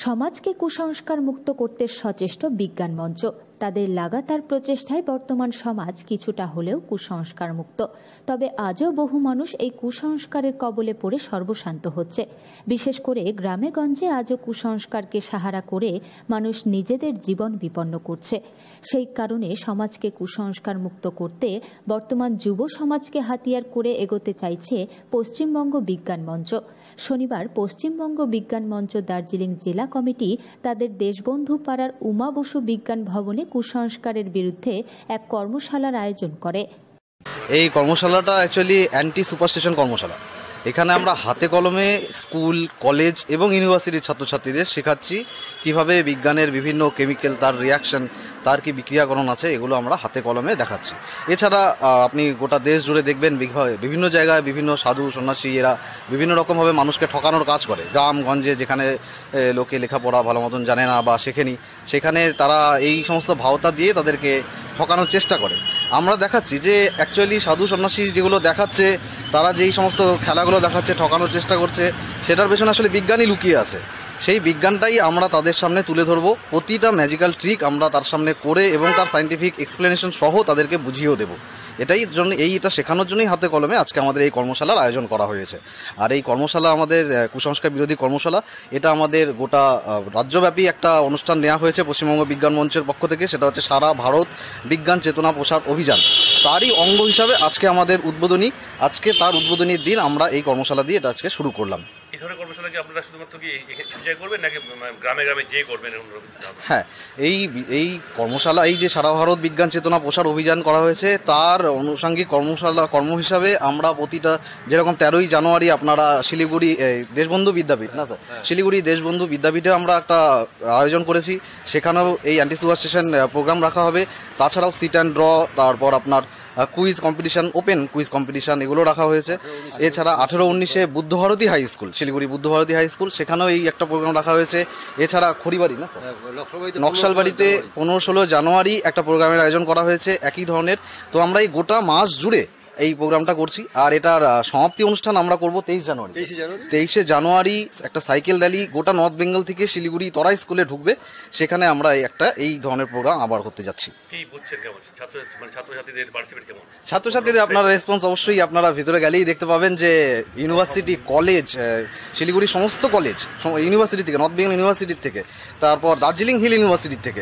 সমাজকে কুসংস্কার মুক্ত করতে সচেষ্ট বিজ্ঞান মঞ্চ তাদের লাগাতার প্রচেষ্টায় বর্তমান সমাজ কিছুটা হলেও কুসংস্কার মুক্ত। তবে আজও বহু মানুষ এই কুসংস্কারের কবলে পড়ে সর্বশান্ত হচ্ছে। বিশেষ করে গ্রামে গঞ্জে আজও কুসংস্কারকে সাহারা করে মানুষ নিজেদের জীবন বিপন্ন করছে। সেই কারণে সমাজকে কুসংস্কার মুক্ত করতে বর্তমান যুব সমাজকে হাতিয়ার করে এগোতে চাইছে পশ্চিমবঙ্গ বিজ্ঞান মঞ্চ। শনিবার পশ্চিমবঙ্গ বিজ্ঞান মঞ্চ দার্জিলিং জেলা কমিটি তাদের দেশবন্ধু পাড়ার উমা বসু বিজ্ঞান ভবনে কুসংস্কারের বিরুদ্ধে এক কর্মশালার আয়োজন করে। এই কর্মশালাটা অ্যাকচুয়ালি অ্যান্টি সুপারস্টিশন কর্মশালা। এখানে আমরা হাতে কলমে স্কুল, কলেজ এবং ইউনিভার্সিটির ছাত্রছাত্রীদের শেখাচ্ছি কিভাবে বিজ্ঞানের বিভিন্ন কেমিক্যাল, তার রিয়াকশন, তার কি বিক্রিয়াকরণ আছে, এগুলো আমরা হাতে কলমে দেখাচ্ছি। এছাড়া আপনি গোটা দেশ জুড়ে দেখবেন বিভিন্ন জায়গায় বিভিন্ন সাধু সন্ন্যাসী এরা বিভিন্ন রকমভাবে মানুষকে ঠকানোর কাজ করে। গ্রামগঞ্জে যেখানে লোকে লেখাপড়া ভালো মতন জানে না বা শেখেনি, সেখানে তারা এই সমস্ত ভাওতা দিয়ে তাদেরকে ঠকানোর চেষ্টা করে। আমরা দেখাচ্ছি যে অ্যাকচুয়ালি সাধু সন্ন্যাসী যেগুলো দেখাচ্ছে, তারা যেই সমস্ত খেলাগুলো দেখাচ্ছে, ঠকানোর চেষ্টা করছে, সেটার পেছনে আসলে বিজ্ঞানই লুকিয়ে আছে। সেই বিজ্ঞানটাই আমরা তাদের সামনে তুলে ধরবো। প্রতিটা ম্যাজিক্যাল ট্রিক আমরা তার সামনে করে এবং তার সায়েন্টিফিক এক্সপ্লেনেশন সহ তাদেরকে বুঝিয়েও দেবো। এইটা শেখানোর জন্যই হাতে কলমে আজকে আমাদের এই কর্মশালার আয়োজন করা হয়েছে। আর এই কর্মশালা আমাদের কুসংস্কার বিরোধী কর্মশালা, এটা আমাদের গোটা রাজ্যব্যাপী একটা অনুষ্ঠান নেওয়া হয়েছে পশ্চিমবঙ্গ বিজ্ঞান মঞ্চের পক্ষ থেকে। সেটা হচ্ছে সারা ভারত বিজ্ঞান চেতনা প্রসার অভিযান। তারই অঙ্গ হিসাবে আজকে আমাদের উদ্বোধনী, আজকে তার উদ্বোধনীর দিন আমরা এই কর্মশালা দিয়ে এটা আজকে শুরু করলাম। এই ধরনের কর্মশালা কি আপনারা শুধুমাত্র কি করবেন নাকি গ্রামে গ্রামে যে করবেন? হ্যাঁ, এই কর্মশালা, এই যে সারা ভারত বিজ্ঞান চেতনা প্রসার অভিযান করা হয়েছে, তার আনুষঙ্গিক কর্ম হিসাবে আমরা প্রতিটা, যেরকম 13ই জানুয়ারি আপনারা শিলিগুড়ি দেশবন্ধু বিদ্যাপীঠ না স্যার, শিলিগুড়ি দেশবন্ধু বিদ্যাপীঠে আমরা একটা আয়োজন করেছি। সেখানেও এই অ্যান্টি সুপারস্টিশন প্রোগ্রাম রাখা হবে। তাছাড়াও সিট অ্যান্ড ড্র, তারপর আপনার quiz competition, open quiz competition, এগুলো রাখা হয়েছে। এছাড়া 18-19-এ Buddhabharati high school, Siliguri Buddhabharati high school, সেখানেও এই একটা প্রোগ্রাম রাখা হয়েছে। এছাড়া খড়িবাড়ি না নকশালবাড়িতে 15-16 জানুয়ারি একটা প্রোগ্রামের আয়োজন করা হয়েছে একই ধরনের। তো আমরা এই গোটা মাস জুড়ে এই প্রোগ্রামটা করছি। আর এটার সমাপ্তি অনুষ্ঠান আমরা করবো 23 জানুয়ারি একটা সাইকেল র্যালি গোটা নর্থ বেঙ্গল থেকে শিলিগুড়ি তরাই স্কুলে ঢুকবে। সেখানে আমরা এই ধরনের প্রোগ্রাম আবার করতে যাচ্ছি। ছাত্রছাত্রীদের আপনার রেসপন্স অবশ্যই আপনারা ভিতরে গেলেই দেখতে পাবেন যে ইউনিভার্সিটি, কলেজ, শিলিগুড়ির সমস্ত কলেজ, ইউনিভার্সিটি থেকে, নর্থ বেঙ্গল ইউনিভার্সিটি থেকে, তারপর দার্জিলিং হিল ইউনিভার্সিটি থেকে,